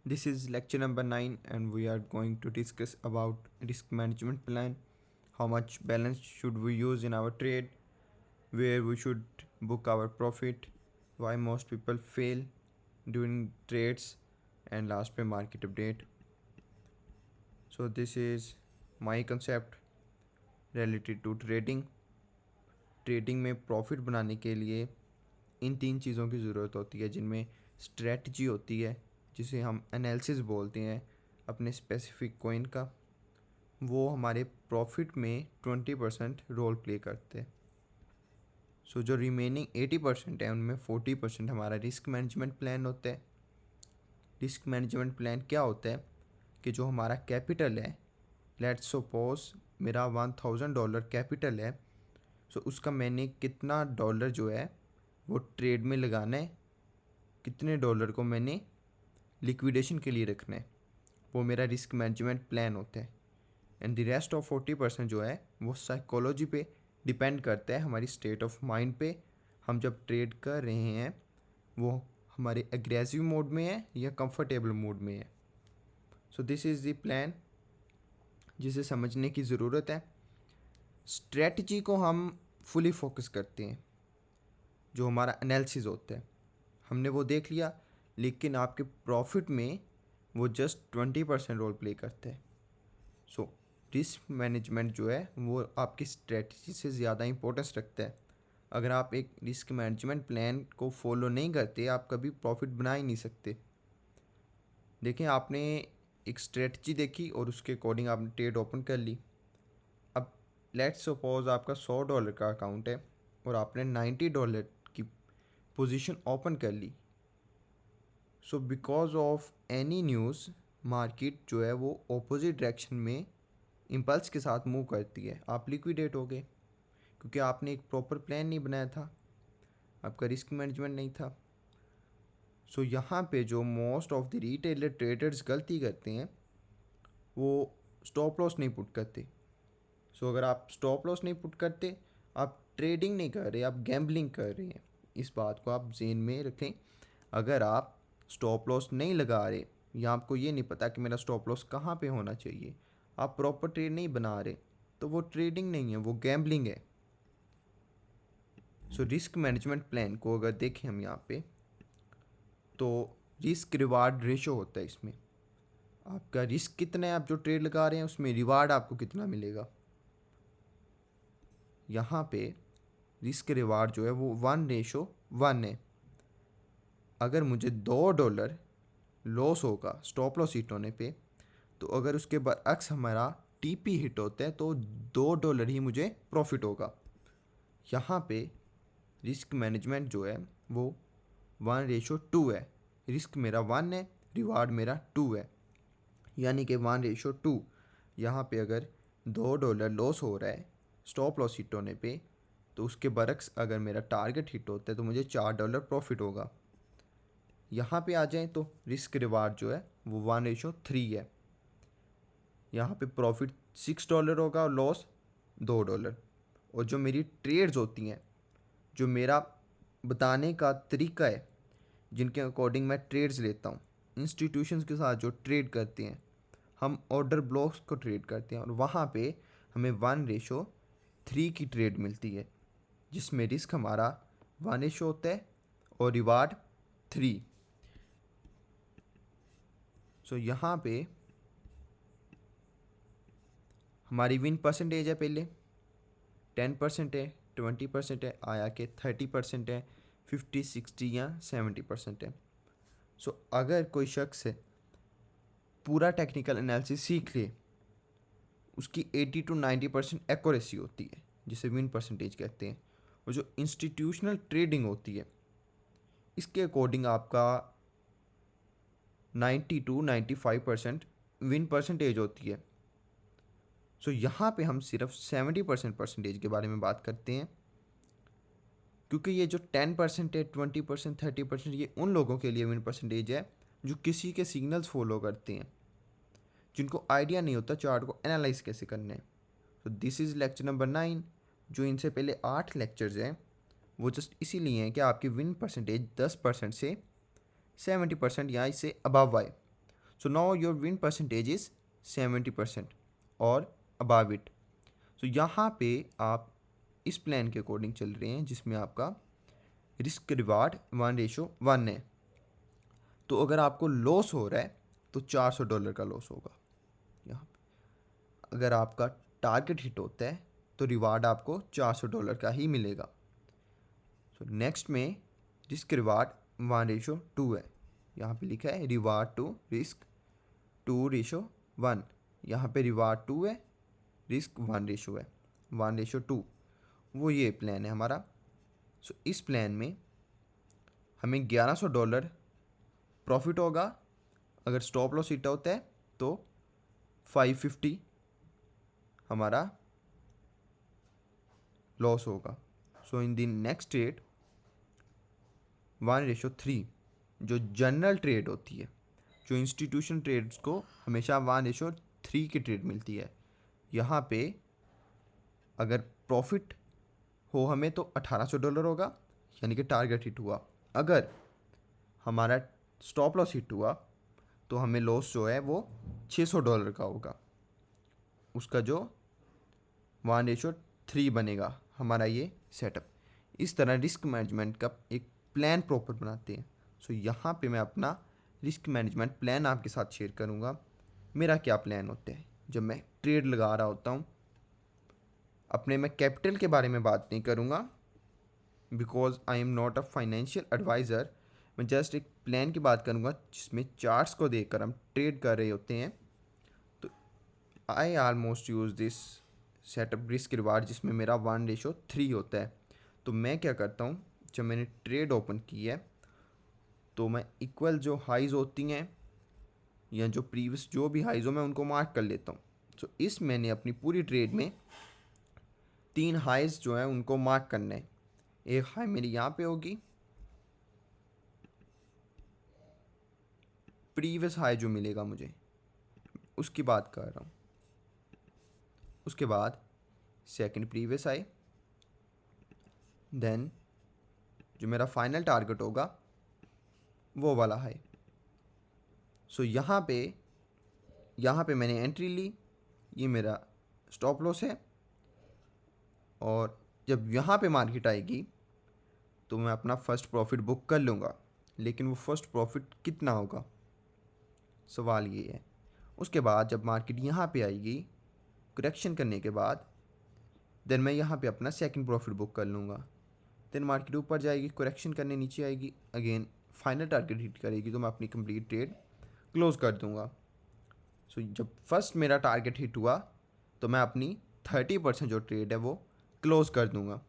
This is lecture number 9 and we are going to discuss about risk management plan, how much balance should we use in our trade, where we should book our profit, why most people fail during trades, and last पे market update. So this is my concept related to trading. Trading में profit बनाने के लिए इन तीन चीज़ों की ज़रूरत होती है, जिनमें स्ट्रेटजी होती है जिसे हम एनालिसिस बोलते हैं अपने स्पेसिफिक कॉइन का, वो हमारे प्रॉफिट में 20% रोल प्ले करते हैं। सो जो रिमेनिंग 80% है उनमें 40% हमारा रिस्क मैनेजमेंट प्लान होता है। रिस्क मैनेजमेंट प्लान क्या होता है कि जो हमारा कैपिटल है, लेट्स सपोज मेरा $1000 कैपिटल है, सो उसका मैंने कितना डॉलर जो है वो ट्रेड में लगाना है, कितने डॉलर को मैंने लिक्विडेशन के लिए रखना है, वो मेरा रिस्क मैनेजमेंट प्लान होता है। एंड द रेस्ट ऑफ 40% जो है वो साइकोलॉजी पे डिपेंड करता है, हमारी स्टेट ऑफ माइंड पे। हम जब ट्रेड कर रहे हैं वो हमारे एग्रेसिव मोड में है या कंफर्टेबल मोड में है। So this is the plan जिसे समझने की ज़रूरत है। स्ट्रेटजी को हम फुली फोकस करते हैं, जो हमारा एनालिसिस होता है हमने वो देख लिया, लेकिन आपके प्रॉफिट में वो जस्ट 20% रोल प्ले करते हैं। सो रिस्क मैनेजमेंट जो है वो आपकी स्ट्रेटजी से ज़्यादा इंपॉर्टेंस रखता है। अगर आप एक रिस्क मैनेजमेंट प्लान को फॉलो नहीं करते, आप कभी प्रॉफिट बना ही नहीं सकते। देखें, आपने एक स्ट्रेटजी देखी और उसके अकॉर्डिंग आपने ट्रेड ओपन कर ली। अब लेट्स सपोज आपका $100 का अकाउंट है और आपने $90 की पोजीशन ओपन कर ली। So because of any news market जो है वो ऑपोजिट डायरेक्शन में इम्पल्स के साथ मूव करती है, आप लिक्विडेट हो गए क्योंकि आपने एक प्रॉपर प्लान नहीं बनाया था, आपका रिस्क मैनेजमेंट नहीं था। सो यहाँ पे जो most of the retailer traders गलती करते हैं वो स्टॉप लॉस नहीं पुट करते। सो अगर आप स्टॉप लॉस नहीं पुट करते, आप ट्रेडिंग नहीं कर रहे, आप गैम्बलिंग कर रहे हैं। इस बात को आप ज़हन में रखें। अगर आप स्टॉप लॉस नहीं लगा रहे या आपको ये नहीं पता कि मेरा स्टॉप लॉस कहाँ पे होना चाहिए, आप प्रॉपर ट्रेड नहीं बना रहे, तो वो ट्रेडिंग नहीं है, वो गैम्बलिंग है। सो रिस्क मैनेजमेंट प्लान को अगर देखें हम यहाँ पे, तो रिस्क रिवार्ड रेशो होता है इसमें। आपका रिस्क कितना है, आप जो ट्रेड लगा रहे हैं उसमें रिवार्ड आपको कितना मिलेगा। यहाँ पे रिस्क रिवार्ड जो है वो 1:1 है। अगर मुझे $2 लॉस होगा स्टॉप लॉस हिट होने पे, तो अगर उसके बरअक्स हमारा टीपी हिट होता है तो $2 ही मुझे प्रॉफिट होगा। यहाँ पे रिस्क मैनेजमेंट जो है वो 1:2 है। रिस्क मेरा 1 है, रिवार्ड मेरा 2 है, यानी कि 1:2। यहाँ पे अगर $2 लॉस हो रहा है स्टॉप लॉस हिट होने पे, तो उसके बरक्स अगर मेरा टारगेट हिट होता है तो मुझे $4 प्रॉफिट होगा। यहाँ पे आ जाएं तो रिस्क रिवार्ड जो है वो 1:3 है। यहाँ पे प्रॉफिट $6 होगा और लॉस $2। और जो मेरी ट्रेड्स होती हैं, जो मेरा बताने का तरीका है, जिनके अकॉर्डिंग मैं ट्रेड्स लेता हूँ, इंस्टीट्यूशंस के साथ जो ट्रेड करते हैं, हम ऑर्डर ब्लॉक्स को ट्रेड करते हैं और वहाँ पे हमें 1:3 की ट्रेड मिलती है, जिसमें रिस्क हमारा 1 होता है और रिवार्ड 3। सो यहाँ पे हमारी विन परसेंटेज है, पहले 10% है, 20% है, आया कि 30% है, 50, 60 या 70% है। सो अगर कोई शख्स है पूरा टेक्निकल एनालिसिस सीख ले, उसकी 80 to 90% एक्यूरेसी होती है, जिसे विन परसेंटेज कहते हैं। और जो इंस्टीट्यूशनल ट्रेडिंग होती है, इसके अकॉर्डिंग आपका 90 to 95% विन परसेंटेज होती है। सो यहाँ पे हम सिर्फ 70% परसेंटेज के बारे में बात करते हैं, क्योंकि ये जो 10% है, 20%, 30%, ये उन लोगों के लिए विन परसेंटेज है जो किसी के सिग्नल्स फॉलो करते हैं, जिनको आइडिया नहीं होता चार्ट को एनालाइज कैसे करना है। तो दिस इज़ लेक्चर नंबर 9। जो इनसे पहले 8 लेक्चर्स हैं वो जस्ट इसीलिए हैं कि आपकी विन परसेंटेज 10% से 70% या इससे अबव आए। So now your win percentage is 70% or above it. सो यहाँ पे आप इस प्लान के अकॉर्डिंग चल रहे हैं जिसमें आपका रिस्क रिवार्ड 1:1 है। तो अगर आपको लॉस हो रहा है तो $400 का लॉस होगा यहाँ पे। अगर आपका टारगेट हिट होता है तो रिवार्ड आपको $400 का ही मिलेगा। सो नेक्स्ट में रिस्क रिवार्ड 1:2 है। यहाँ पे लिखा है रिवार्ड टू रिस्क 2:1। यहाँ पे रिवार्ड 2 है, रिस्क 1:1 वो ये प्लान है हमारा। सो इस प्लान में हमें $1100 प्रॉफिट होगा। अगर स्टॉप लॉस हिट होता है तो 550 हमारा लॉस होगा। सो इन द नेक्स्ट ट्रेड 1:3 जो जनरल ट्रेड होती है, जो इंस्टीट्यूशन ट्रेड्स को हमेशा 1:3 की ट्रेड मिलती है। यहाँ पे अगर प्रॉफिट हो हमें तो $1800 होगा, यानी कि टारगेट हिट हुआ। अगर हमारा स्टॉप लॉस हिट हुआ तो हमें लॉस जो है वो $600 का होगा। उसका जो 1:3 बनेगा हमारा ये सेटअप। इस तरह रिस्क मैनेजमेंट का एक प्लान प्रॉपर बनाते हैं। सो यहाँ पे मैं अपना रिस्क मैनेजमेंट प्लान आपके साथ शेयर करूँगा। मेरा क्या प्लान होता है जब मैं ट्रेड लगा रहा होता हूँ। अपने मैं कैपिटल के बारे में बात नहीं करूँगा because I am not a financial adviser. मैं जस्ट एक प्लान की बात करूँगा जिसमें चार्ट्स को देखकर हम ट्रेड कर रहे होते हैं। तो I almost use this setup risk reward जिसमें मेरा 1:3 होता है। तो मैं क्या करता हूँ, जब मैंने ट्रेड ओपन की है तो मैं इक्वल जो हाइज़ होती हैं या जो प्रीवियस जो भी हाइज़ हो मैं उनको मार्क कर लेता हूँ। सो इस मैंने अपनी पूरी ट्रेड में 3 हाइज़ जो हैं उनको मार्क करना है। एक हाई मेरी यहाँ पे होगी, प्रीवियस हाई जो मिलेगा मुझे उसकी बात कर रहा हूँ। उसके बाद सेकंड प्रीवियस हाई, देन जो मेरा फाइनल टारगेट होगा वो वाला हाई। सो यहाँ पे मैंने एंट्री ली, ये मेरा स्टॉप लॉस है। और जब यहाँ पे मार्केट आएगी तो मैं अपना फ़र्स्ट प्रॉफिट बुक कर लूँगा। लेकिन वो फर्स्ट प्रॉफिट कितना होगा, सवाल ये है। उसके बाद जब मार्केट यहाँ पे आएगी करेक्शन करने के बाद, देन मैं यहाँ पे अपना सेकंड प्रॉफिट बुक कर लूँगा। देन मार्केट ऊपर जाएगी, करेक्शन करने नीचे आएगी, अगेन फाइनल टारगेट हिट करेगी तो मैं अपनी कंप्लीट ट्रेड क्लोज़ कर दूँगा। सो जब फर्स्ट मेरा टारगेट हिट हुआ तो मैं अपनी 30% जो ट्रेड है वो क्लोज़ कर दूँगा।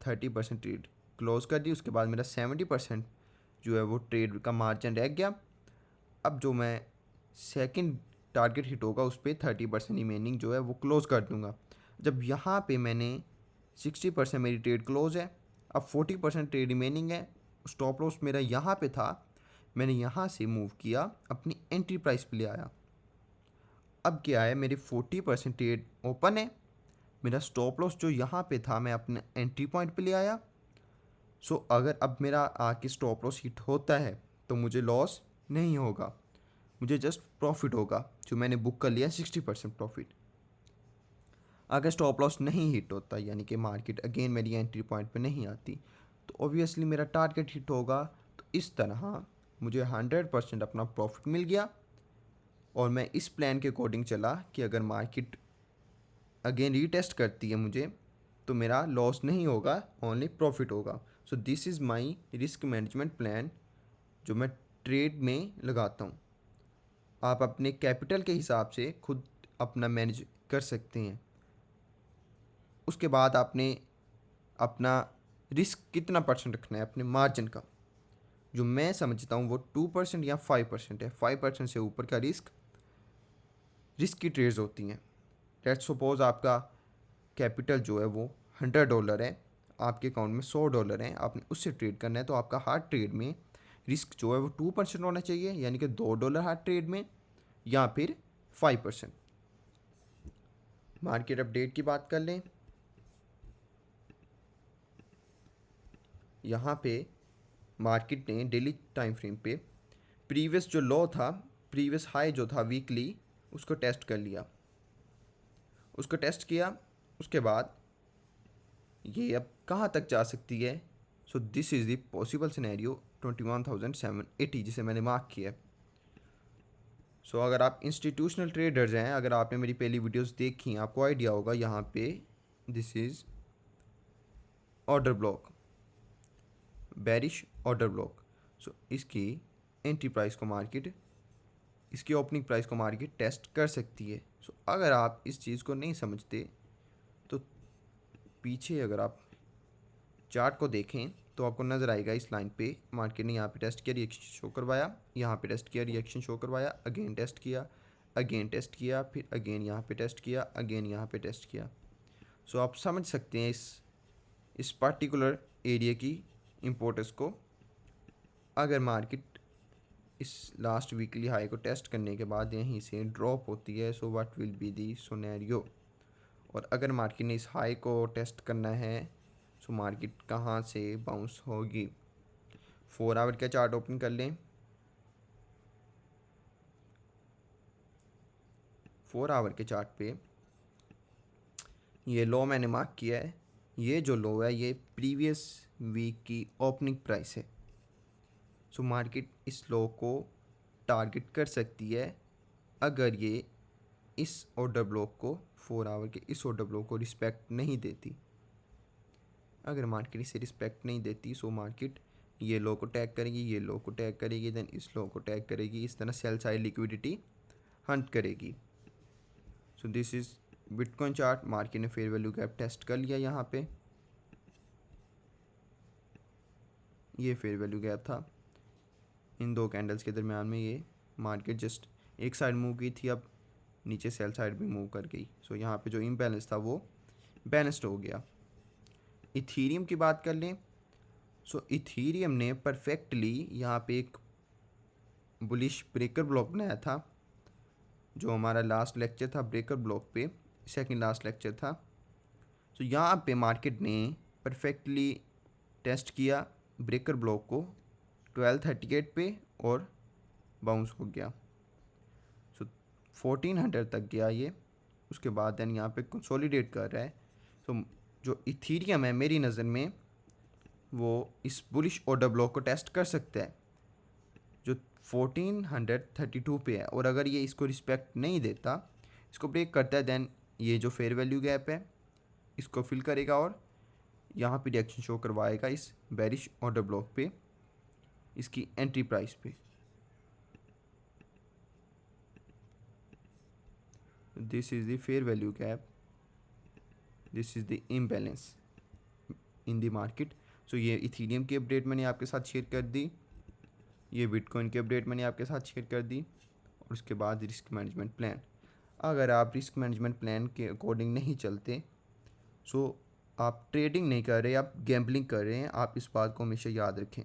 30% ट्रेड क्लोज़ कर दी। उसके बाद मेरा 70% जो है वो ट्रेड का मार्जिन रह गया। अब जो मैं सेकंड टारगेट हिट होगा उस पर 30% रिमेनिंग जो है वो क्लोज़ कर दूँगा। जब यहाँ पे मैंने 60% मेरी ट्रेड क्लोज़ है, अब 40% ट्रेड रिमेनिंग है। स्टॉप लॉस मेरा यहाँ पे था, मैंने यहाँ से मूव किया, अपनी एंट्री प्राइस पे ले आया। अब क्या है, मेरी 40% ट्रेड ओपन है, मेरा स्टॉप लॉस जो यहाँ पे था मैं अपने एंट्री पॉइंट पे ले आया। सो अगर अब मेरा आके स्टॉप लॉस हिट होता है तो मुझे लॉस नहीं होगा, मुझे जस्ट प्रॉफिट होगा जो मैंने बुक कर लिया 60% प्रॉफिट। अगर स्टॉप लॉस नहीं हिट होता यानी कि मार्केट अगेन मेरी एंट्री पॉइंट पे नहीं आती तो ऑब्वियसली मेरा टारगेट हिट होगा। तो इस तरह मुझे 100% अपना प्रॉफिट मिल गया। और मैं इस प्लान के अकॉर्डिंग चला कि अगर मार्केट अगेन रीटेस्ट करती है मुझे तो मेरा लॉस नहीं होगा, ओनली प्रॉफिट होगा। So this is my risk management plan जो मैं ट्रेड में लगाता हूँ। आप अपने कैपिटल के हिसाब से खुद अपना मैनेज कर सकते हैं। उसके बाद आपने अपना रिस्क कितना परसेंट रखना है अपने मार्जिन का, जो मैं समझता हूँ वो 2% या 5% है। 5% से ऊपर का रिस्क की ट्रेड्स होती हैं। लेट्स सपोज आपका कैपिटल जो है वो $100 है, आपके अकाउंट में $100 हैं, आपने उससे ट्रेड करना है तो आपका हर ट्रेड में रिस्क जो है वो 2% होना चाहिए, यानी कि $2 हर ट्रेड में, या फिर 5%। मार्केट अपडेट की बात कर लें, यहाँ पे मार्केट ने डेली टाइम फ्रेम पे प्रीवियस जो लो था, प्रीवियस हाई जो था वीकली उसको टेस्ट कर लिया, उसको टेस्ट किया, उसके बाद ये अब कहाँ तक जा सकती है। So this is the possible scenario 21,780 जिसे मैंने मार्क किया है। सो अगर आप इंस्टीट्यूशनल ट्रेडर्स हैं, अगर आपने मेरी पहली वीडियोस देखी आपको आइडिया होगा यहाँ पे this is order block, bearish order block. So इसकी एंट्री प्राइस को मार्केट, इसकी ओपनिंग प्राइस को मार्केट टेस्ट कर सकती है। सो अगर आप इस चीज़ को नहीं समझते तो पीछे अगर आप चार्ट को देखें तो आपको नज़र आएगा इस लाइन पे मार्केट ने यहाँ पे टेस्ट किया, रिएक्शन शो करवाया, यहाँ पे टेस्ट किया, रिएक्शन शो करवाया, अगेन टेस्ट किया, अगेन टेस्ट किया, फिर अगेन यहाँ पे टेस्ट किया, अगेन यहाँ पे टेस्ट किया। सो आप समझ सकते हैं इस पर्टिकुलर एरिया की इम्पोर्टेंस को। अगर मार्केट इस लास्ट वीकली हाई को टेस्ट करने के बाद यहीं से ड्रॉप होती है, so what will be the scenario. और अगर मार्केट ने इस हाई को टेस्ट करना है सो मार्केट कहाँ से बाउंस होगी। 4 आवर का चार्ट ओपन कर लें। 4 आवर के चार्ट पे ये लो मैंने मार्क किया है, ये जो लो है ये प्रीवियस वीक की ओपनिंग प्राइस है। सो मार्केट इस लो को टारगेट कर सकती है अगर ये इस ऑर्डर ब्लॉक को 4 आवर के इस ऑर्डर ब्लॉक को रिस्पेक्ट नहीं देती। अगर मार्केट इसे रिस्पेक्ट नहीं देती सो मार्केट ये लो को टैग करेगी, ये लो को टैग करेगी, देन इस लो को टैग करेगी, इस तरह सेल साइड लिक्विडिटी हंट करेगी। So this is bitcoin chart. Market ने फेयर वैल्यू गैप टेस्ट कर लिया, यहाँ पे ये फेयर वैल्यू गैप था, इन दो कैंडल्स के दरमियान में ये मार्केट जस्ट एक साइड मूव की थी, अब नीचे सेल साइड भी मूव कर गई। सो यहाँ पे जो इम्बैलेंस था वो बैलेंस्ड हो गया। इथीरियम की बात कर लें, सो इथीरियम ने परफेक्टली यहाँ पे एक बुलिश ब्रेकर ब्लॉक बनाया था, जो हमारा लास्ट लेक्चर था ब्रेकर ब्लॉक पे, सेकंड लास्ट लेक्चर था। सो यहाँ पे मार्केट ने परफेक्टली टेस्ट किया ब्रेकर ब्लॉक को 1238 पे और बाउंस हो गया। सो 1400 तक गया ये, उसके बाद देन यहाँ पे कंसोलिडेट कर रहा है। सो जो इथीरियम है मेरी नज़र में वो इस बुलिश ऑर्डर ब्लॉक को टेस्ट कर सकता है जो 1432 पे है, और अगर ये इसको रिस्पेक्ट नहीं देता, इसको ब्रेक करता है, देन ये जो फेयर वैल्यू गैप है इसको फिल करेगा और यहाँ पे रिएक्शन शो करवाएगा इस बेरिश ऑर्डर ब्लॉक पे, इसकी एंट्री प्राइस पे। This is the fair value gap, this is the imbalance in the market. So ये इथीरियम की अपडेट मैंने आपके साथ शेयर कर दी, ये बिटकॉइन की अपडेट मैंने आपके साथ शेयर कर दी, और उसके बाद रिस्क मैनेजमेंट प्लान। अगर आप रिस्क मैनेजमेंट प्लान के अकॉर्डिंग नहीं चलते सो आप ट्रेडिंग नहीं कर रहे, आप गैम्बलिंग कर रहे हैं। आप इस बात को हमेशा याद रखें।